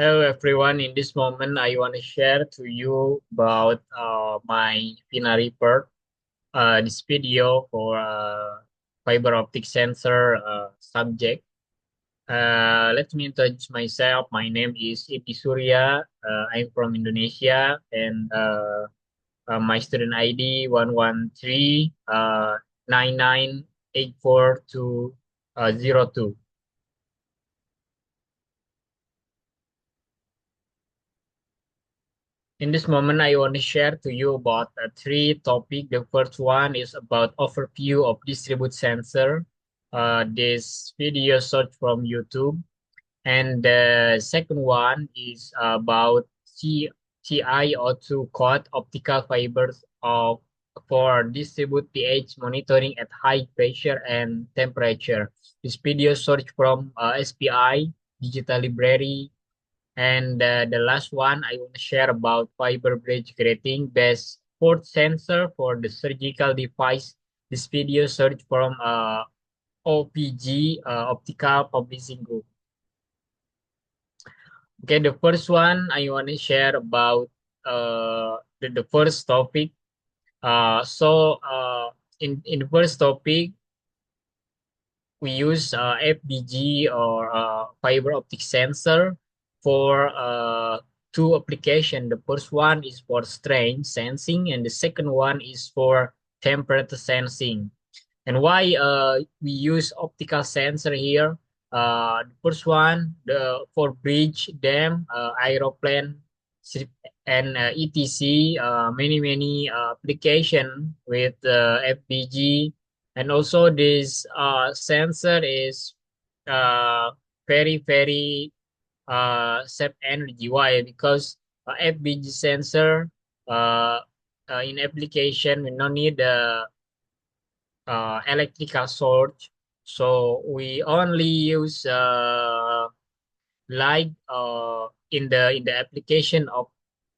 Hello everyone. In this moment, I want to share to you about my FINA report. This video for fiber optic sensor subject. Let me introduce myself. My name is Iti Surya. I'm from Indonesia, and my student ID 113 998402. In this moment, I want to share to you about three topics. The first one is about overview of distribute sensor. This video search from YouTube. And the second one is about TiO2 coat optical fibers for distribute pH monitoring at high pressure and temperature. This video search from SPI, Digital Library, and the last one I want to share about fiber bridge grating best port sensor for the surgical device. This video search from OPG Optical Publishing Group. Okay, the first one I want to share about the first topic. In the first topic, we use FBG or fiber optic sensor for two applications. The first one is for strain sensing, and the second one is for temperature sensing. And why we use optical sensor here? The first one, the for bridge, dam, aeroplane, and etc. Many application with FPG, and also this sensor is uh, very save energy. Why? Because FPG sensor uh, in application we don't need electrical source, so we only use light in the application of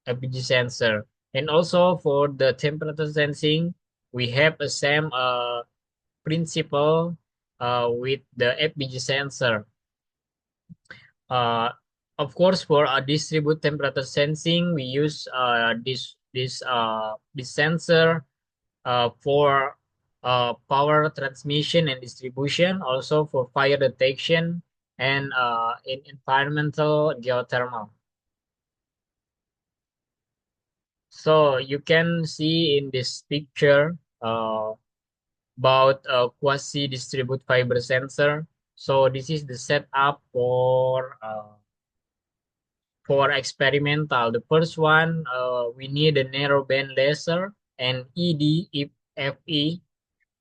FPG sensor. And also for the temperature sensing, we have the same principle with the FPG sensor. Uh, of course, for a distribute temperature sensing, we use this sensor for power transmission and distribution, also for fire detection and in environmental geothermal. So you can see in this picture about quasi-distribute fiber sensor. So this is the setup for experimental. The first one, we need a narrow band laser and ED if FE,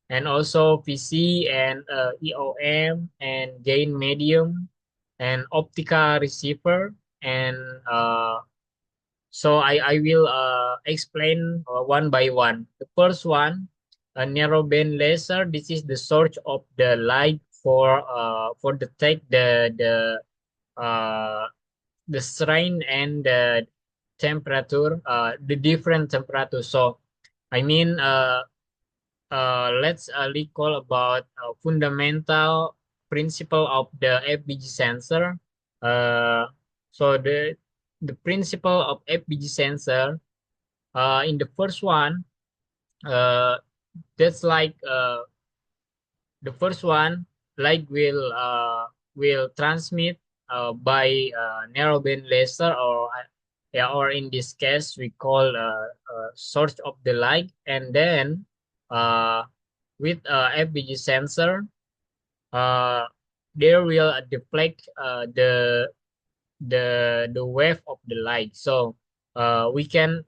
and also VC and EOM and gain medium and optical receiver. And so I will explain one by one. The first one, a narrow band laser. This is the source of the light for detect uh, the strain and the temperature, the different temperature. So I mean, let's recall about fundamental principle of the FPG sensor. Uh, so the principle of FPG sensor, in the first one, uh, that's like the first one, light will transmit by narrowband laser, or yeah, or in this case we call source of the light, and then uh, with FPG sensor, uh, there will deflect the wave of the light. So we can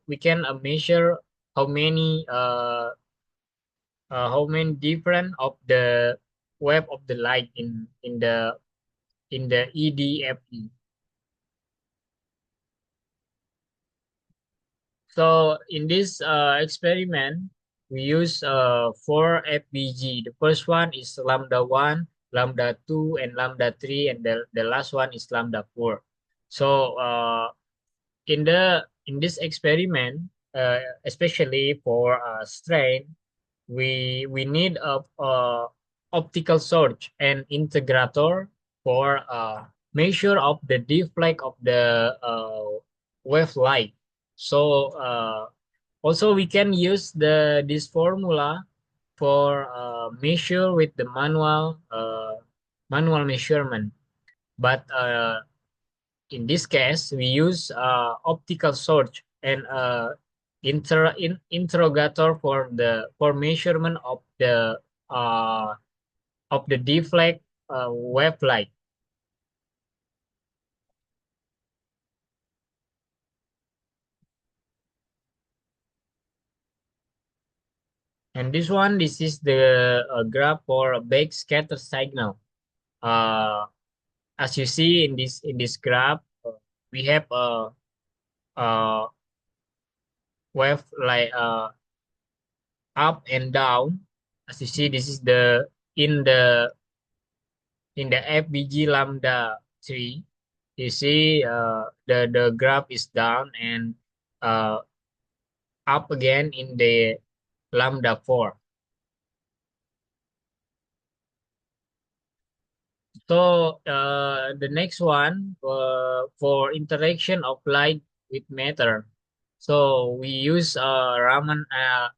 measure how many uh, how many different of the wave of the light in the EDFE. So in this experiment, we use four FPG. The first one is lambda 1, lambda 2, and lambda 3, and the last one is lambda 4. So in this experiment, especially for strain, we need a optical source and integrator for measure of the deflect of the wave light. So also we can use this formula for measure with the manual measurement. But in this case, we use optical search and interrogator for the for measurement uh, of the deflect wavelength. And this is the graph for a backscatter signal. Uh, as you see in this graph, we have a wave like up and down. As you see, this is the in the in the FBG lambda 3. You see the graph is down and uh, up again in the lambda 4. So the next one for interaction of light with matter. So we use Raman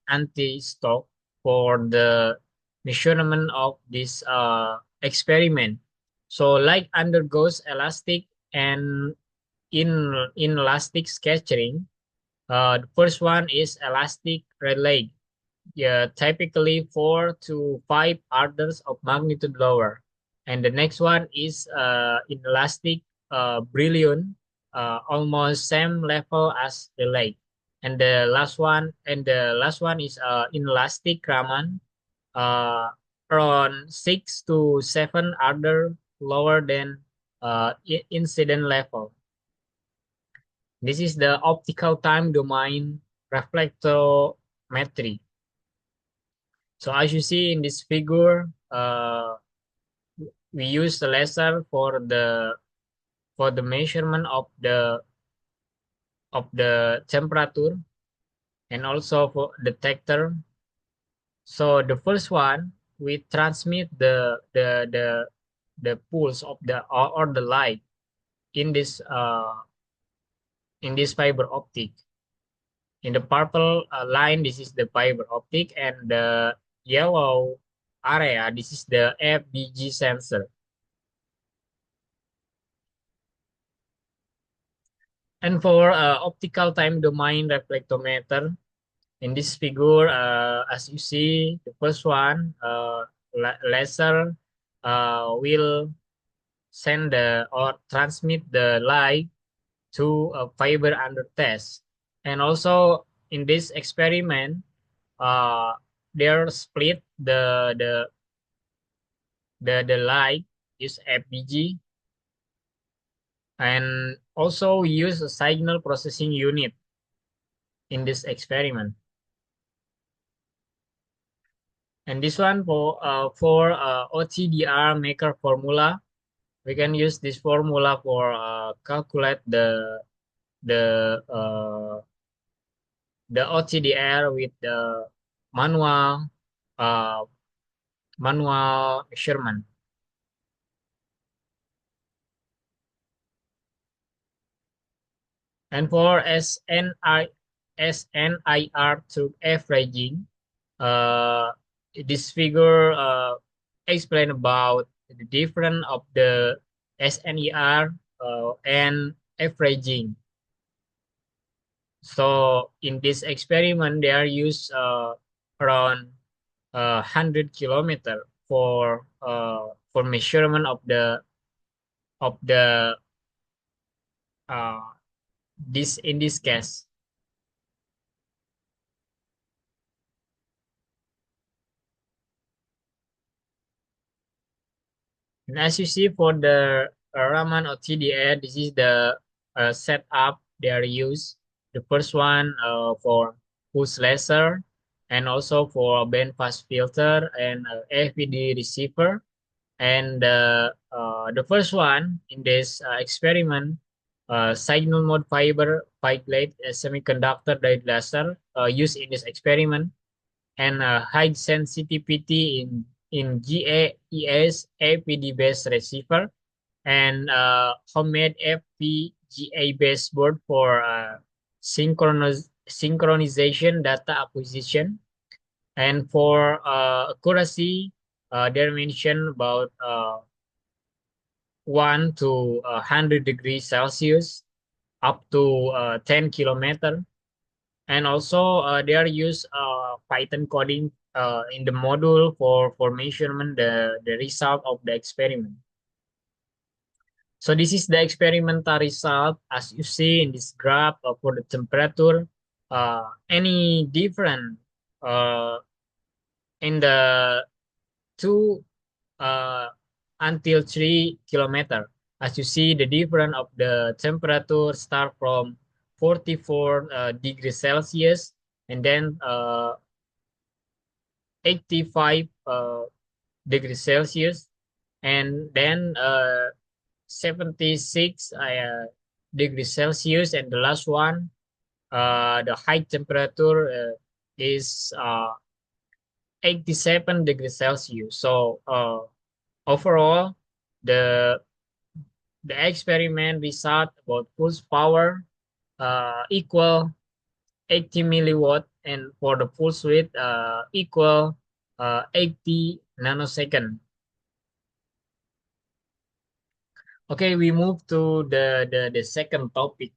anti-stock for the measurement of this experiment. So light undergoes elastic and inelastic scattering. The first one is elastic relay, yeah, typically 4 to 5 orders of magnitude lower. And the next one is inelastic brilliant, almost same level as the lake. And the last one is inelastic Raman, uh, around 6 to 7 order lower than incident level. This is the optical time domain reflectometry. So as you see in this figure, we use the laser for the measurement of the temperature and also for detector. So the first one, we transmit the pulse of the or the light in this fiber optic. In the purple line, this is the fiber optic, and the yellow area, this is the FBG sensor. And for optical time domain reflectometer, in this figure, as you see, the first one, laser will send or transmit the light to a fiber under test. And also in this experiment, uh, they're split the light is FPG, and also we use a signal processing unit in this experiment. And this one for OTDR maker formula, we can use this formula for calculate the the OTDR with the manual uh, manual measurement. And for SNIR to averaging, uh, this figure explain about the difference of the SNER and averaging. So in this experiment, they are used around 100 kilometer for measurement of the uh, this in this case. And as you see for the Raman or TDA, this is the setup they are used. The first one for pulse laser and also for bandpass filter and FPD receiver. And the first one in this experiment, signal mode fiber pipelate semiconductor diode laser used in this experiment, and high sensitivity in GAES APD based receiver, and homemade FPGA baseboard for synchronization data acquisition. And for accuracy, they mentioned about 1 to 100 degrees Celsius up to 10 kilometer. And also they are use Python coding in the module for measurement the result of the experiment. So this is the experimental result as you see in this graph for the temperature. Any different uh, in the 2 uh, until 3 kilometer. As you see, the difference of the temperature start from 44 degrees Celsius and then 85 degrees Celsius and then 76 degrees Celsius, and the last one, the high temperature is 87 degrees Celsius. So overall, the the experiment result about pulse power equal 80 milliwatt, and for the pulse width equal 80 nanosecond. Okay, we move to the second topic.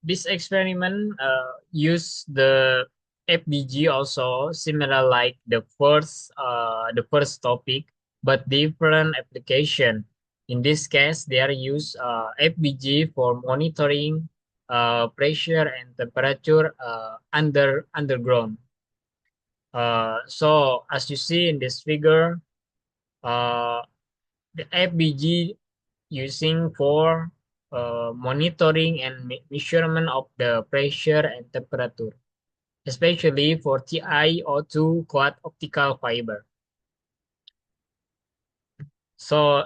This experiment use the FBG also similar like the first topic, but different application. In this case, they are use FBG for monitoring pressure and temperature underground. So as you see in this figure, uh, the FBG using for monitoring and measurement of the pressure and temperature, especially for TiO2 quad optical fiber. So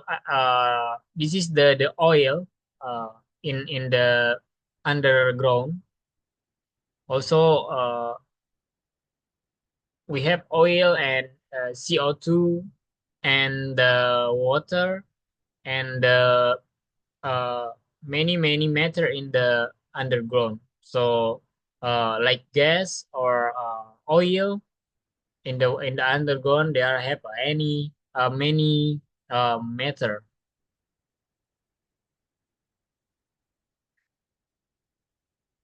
this is the oil in the underground. Also, we have oil and CO2 and water and uh, many matter in the underground. So like gas or oil in the underground, there have any many matter.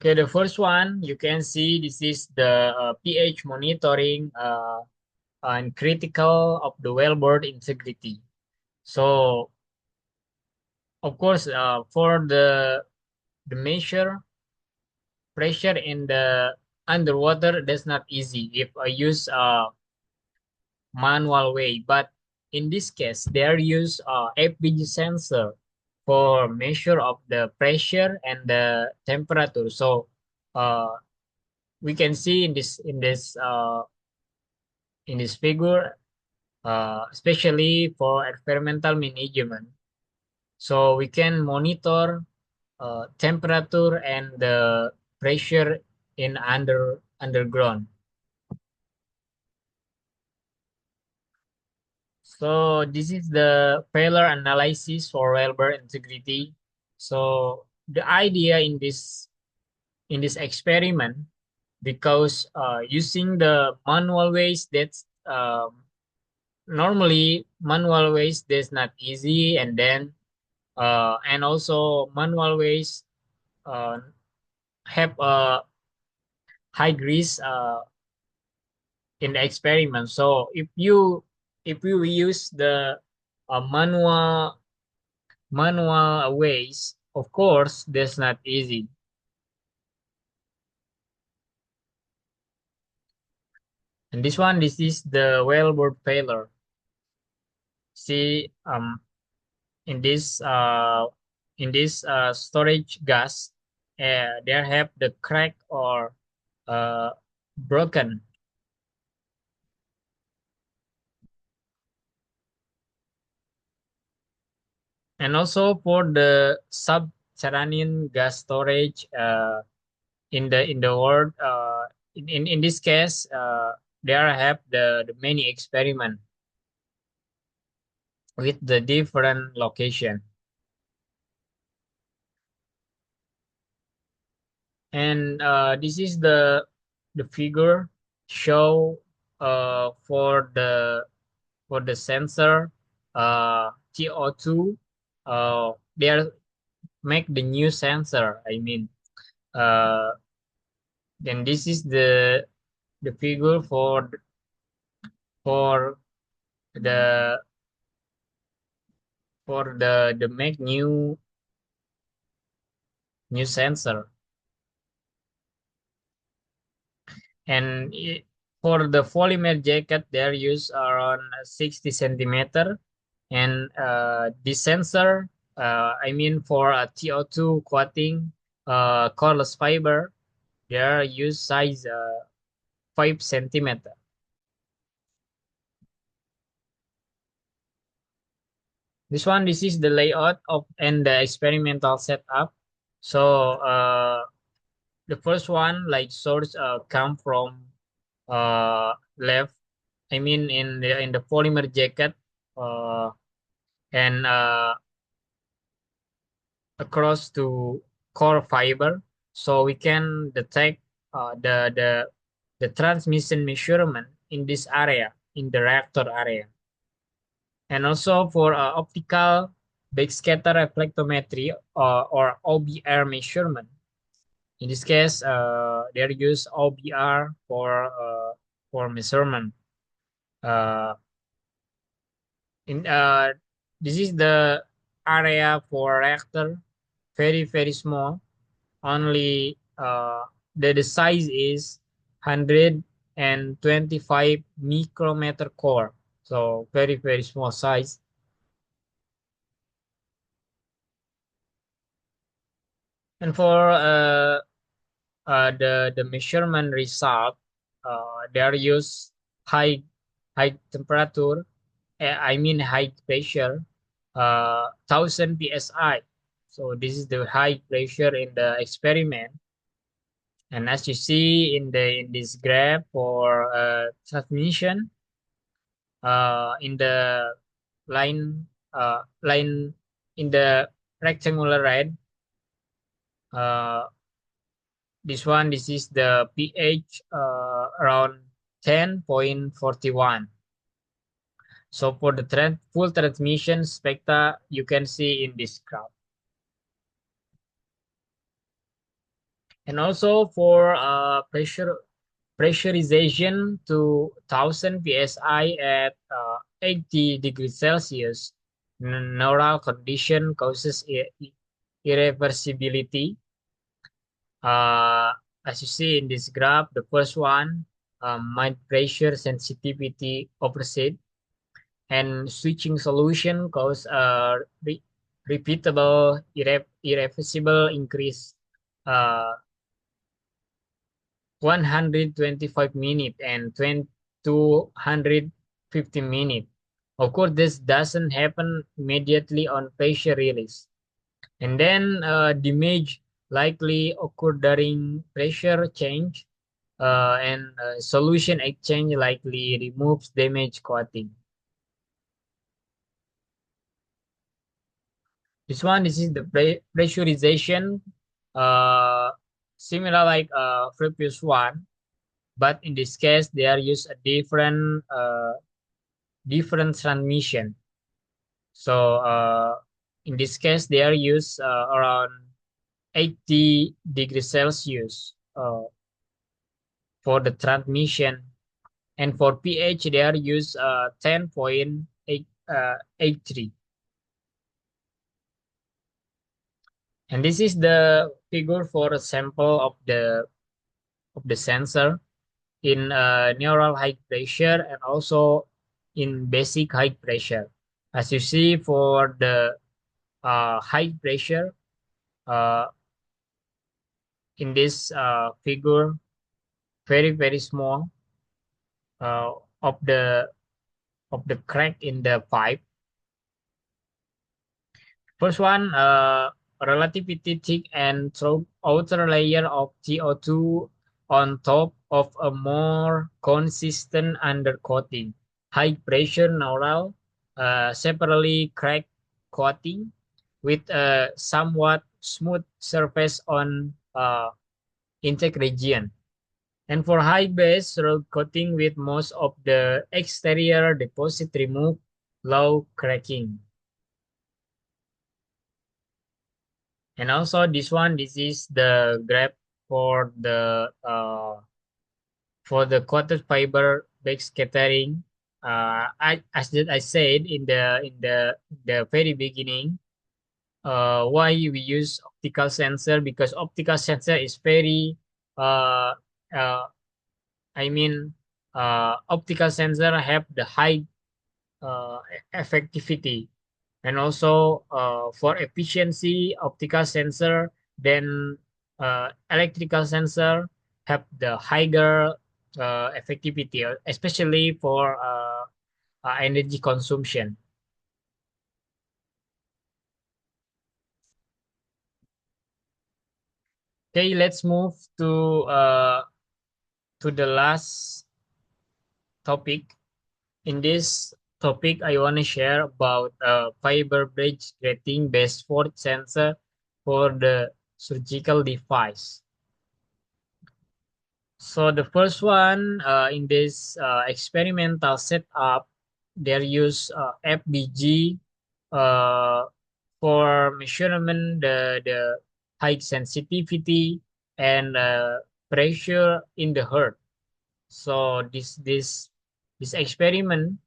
Okay, the first one you can see this is the pH monitoring and critical of the wellbore integrity. So of course, for the measure pressure in the underwater, that's not easy if I use manual way. But in this case, they are use FPG sensor for measure of the pressure and the temperature. So uh, we can see in this figure, especially for experimental management. So we can monitor temperature and the pressure in underground. So this is the failure analysis for wellbore integrity. So the idea in this experiment, because using the manual ways that's normally manual ways that's not easy, and then and also manual ways uh, have a high risk in the experiment. So if you use the manual ways, of course, that's not easy. And this one, this is the wellbore failure. See, in this storage gas, there have the crack or uh, broken. And also for the subterranean gas storage in the world, in this case, there have the many experiment. with the different location. And this is the figure show for the sensor TO2. They are make the new sensor. I mean, uh, then this is the figure for the the make new sensor. And for the polymer jacket, they're used around 60 centimeter. And this sensor, I mean for a TO2 coating cordless fiber, they're used size 5 centimeter. This is the layout of and the experimental setup. So the first one, like source, come from left. I mean in the polymer jacket, uh, and across to core fiber, so we can detect the transmission measurement in this area, in the reactor area. And also for optical backscatter reflectometry, or OBR measurement. In this case, they use OBR for measurement. Uh, in This is the area for reactor, very small. Only the size is 125 micrometer core, so very small size. And for the measurement result, they are use high high temperature, I mean high pressure, 1000 psi. So this is the high pressure in the experiment. And as you see in this graph for transmission, in the line in the rectangular red, uh, this is the pH around 10.41. So for the full transmission spectra, you can see in this graph. And also for pressurization to 1000 psi at 80 degrees Celsius, neural condition causes irreversibility. As you see in this graph, the first one, mind pressure sensitivity opposite, and switching solution cause a repeatable irreversible increase, uh, 125 minutes and 250 minutes. Of course, this doesn't happen immediately on pressure release. And then damage likely occur during pressure change, and solution exchange likely removes damaged coating. This is the pressurization, uh, similar like previous one, but in this case they are use a different transmission. So in this case they are use around 80 degrees Celsius for the transmission, and for pH they are use 10.83. And this is the figure for a sample of the sensor in neural high pressure and also in basic high pressure. As you see for the high pressure, uh, in this figure, very small, uh, of the crack in the pipe. First one, relativity thick and through outer layer of TO2 on top of a more consistent undercoating. High pressure neural. separately cracked coating with a somewhat smooth surface on intake region. And for high base road coating with most of the exterior deposit removed, low cracking. And also this is the graph for the coated fiber backscattering. As I said in the very beginning, why we use optical sensor, because optical sensor is very uh, uh, I mean optical sensor have the high effectivity, and also for efficiency optical sensor then electrical sensor have the higher effectivity, especially for energy consumption. Okay, let's move to the last topic. In this topic, I want to share about fiber bridge grating based force sensor for the surgical device. So the first one in this experimental setup, they use FBG uh, for measurement the height sensitivity and pressure in the heart. So this experiment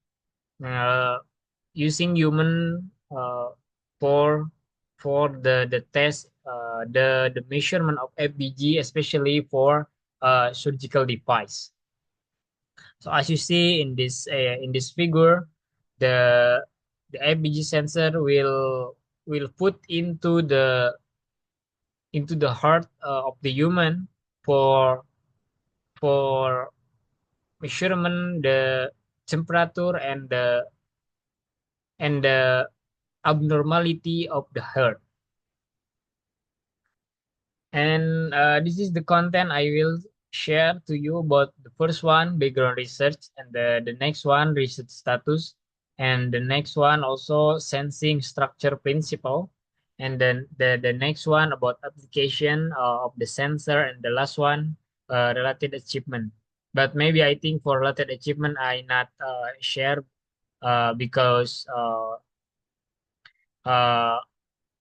uh, using human for the test the measurement of FBG, especially for surgical device. So as you see in this figure, the the FBG sensor will put into the heart of the human for for measurement the temperature and the abnormality of the heart. And this is the content I will share to you about the first one, background research, and the next one, research status, and the next one also sensing structure principle, and then the next one about application of the sensor, and the last one, related achievement. But maybe I think for related achievement, I not share because uh,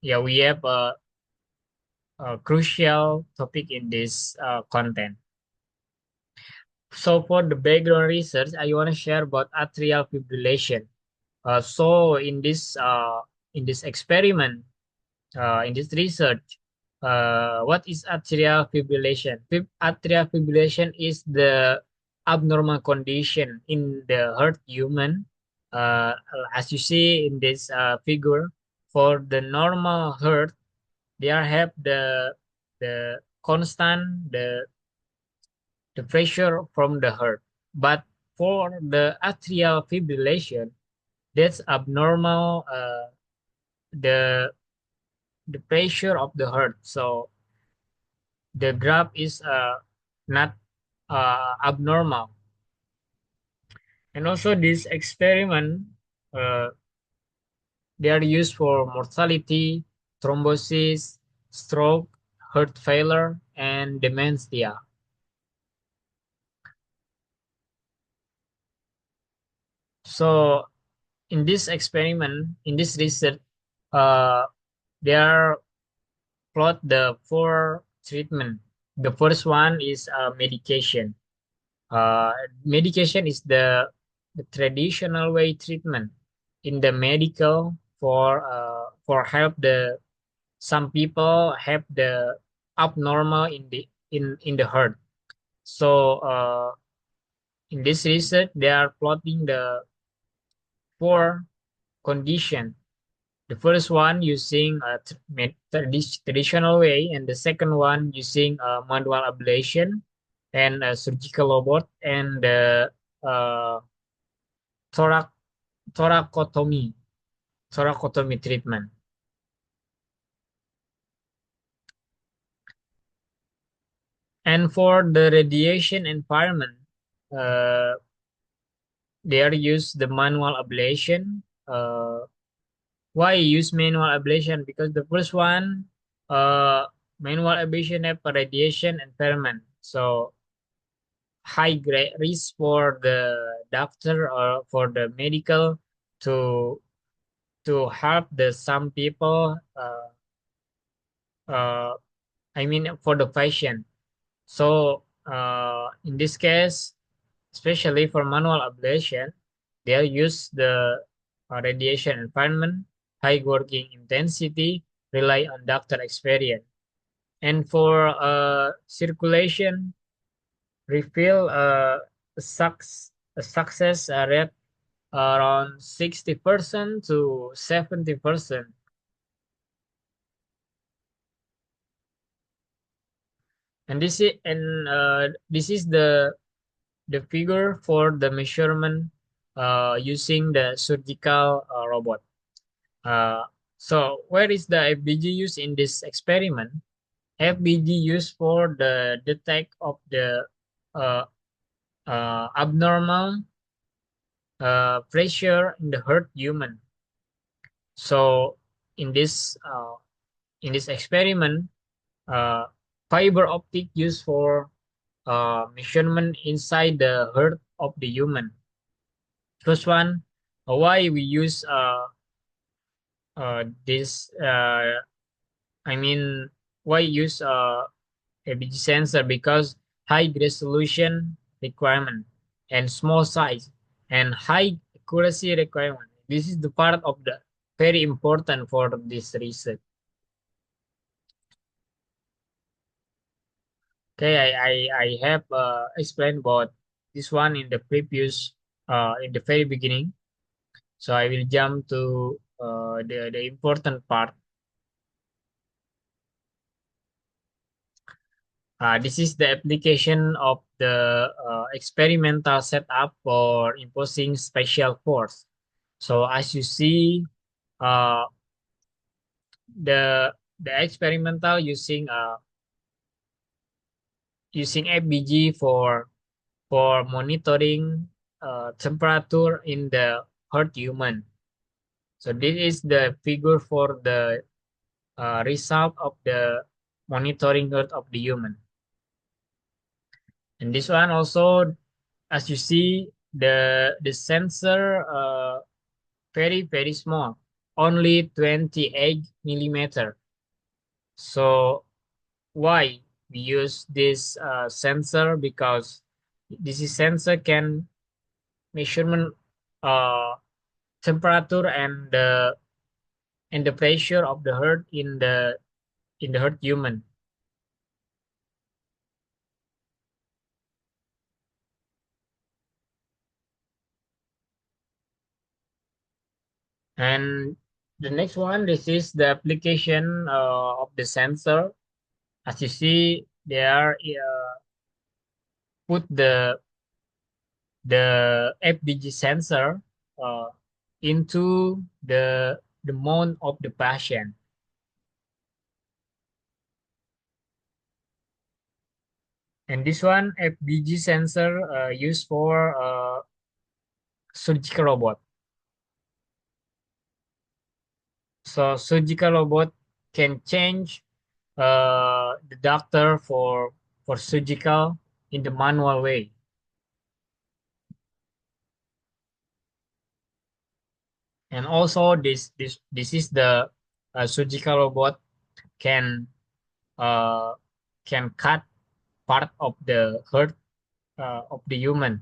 yeah, we have a crucial topic in this content. So for the background research, I want to share about atrial fibrillation. So in this experiment, in this research, what is atrial fibrillation? Atrial fibrillation is the abnormal condition in the heart human. Uh, as you see in this figure, for the normal heart, they are have the constant the pressure from the heart. But for the atrial fibrillation, that's abnormal. The the pressure of the heart. So the graph is not abnormal. And also this experiment, uh, they are used for mortality, thrombosis, stroke, heart failure, and dementia. So in this experiment, in this research, uh, they are plot the four treatment. The first one is medication. Uh, Medication is the traditional way treatment in the medical for help the some people have the abnormal in the heart. So in this research, they are plotting the four condition. The first one using a traditional way, and the second one using manual ablation and surgical robot, and uh, thorac thoracotomy thoracotomy treatment. And for the radiation environment, uh, they are used the manual ablation why use manual ablation? Because the first one, uh, manual ablation have a radiation environment, so high grade risk for the doctor or for the medical to help the some people. Uh, I mean for the patient. So in this case, especially for manual ablation, they use the radiation environment, high working intensity, rely on doctor experience. And for circulation, refill a success rate around 60% to 70%. And this is the figure for the measurement using the surgical robot. Uh, so where is the FBG used in this experiment? FBG used for the detect of the uh, abnormal pressure in the heart human. So in this uh, in this experiment, uh, fiber optic used for measurement inside the heart of the human. First one, why we use this? I mean, why use ABG sensor? Because high resolution requirement and small size and high accuracy requirement. This is the part of the very important for this research. Okay, I have explained about this one in the previous in the very beginning. So I will jump to the important part. This is the application of the experimental setup for imposing spatial force. So as you see, uh, the experimental using FBG for monitoring temperature in the heart human. So this is the figure for the result of the monitoring heart of the human. And this one also, as you see, the sensor very small, only 28 millimeter. So why we use this sensor? Because this is sensor can measurement uh, temperature and the pressure of the heart in the heart human. And the next one, this is the application of the sensor. As you see, they are put the FBG sensor uh, into the mouth of the patient. And this one, FBG sensor used for surgical robot. So surgical robot can change the doctor for surgical in the manual way. And also this is the surgical robot can uh, can cut part of the heart of the human.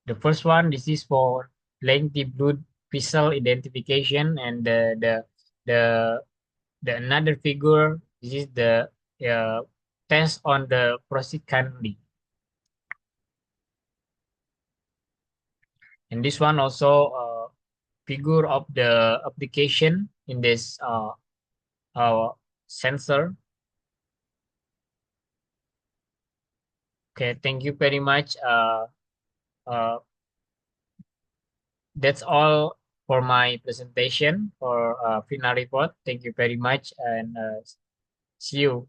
The first one, this is for lengthy blood vessel identification, and the the another figure, this is the uh, test on the prostate candy. And this one also figure of the application in this uh, sensor. Okay, thank you very much. Uh, that's all for my presentation for final report. Thank you very much, and see you.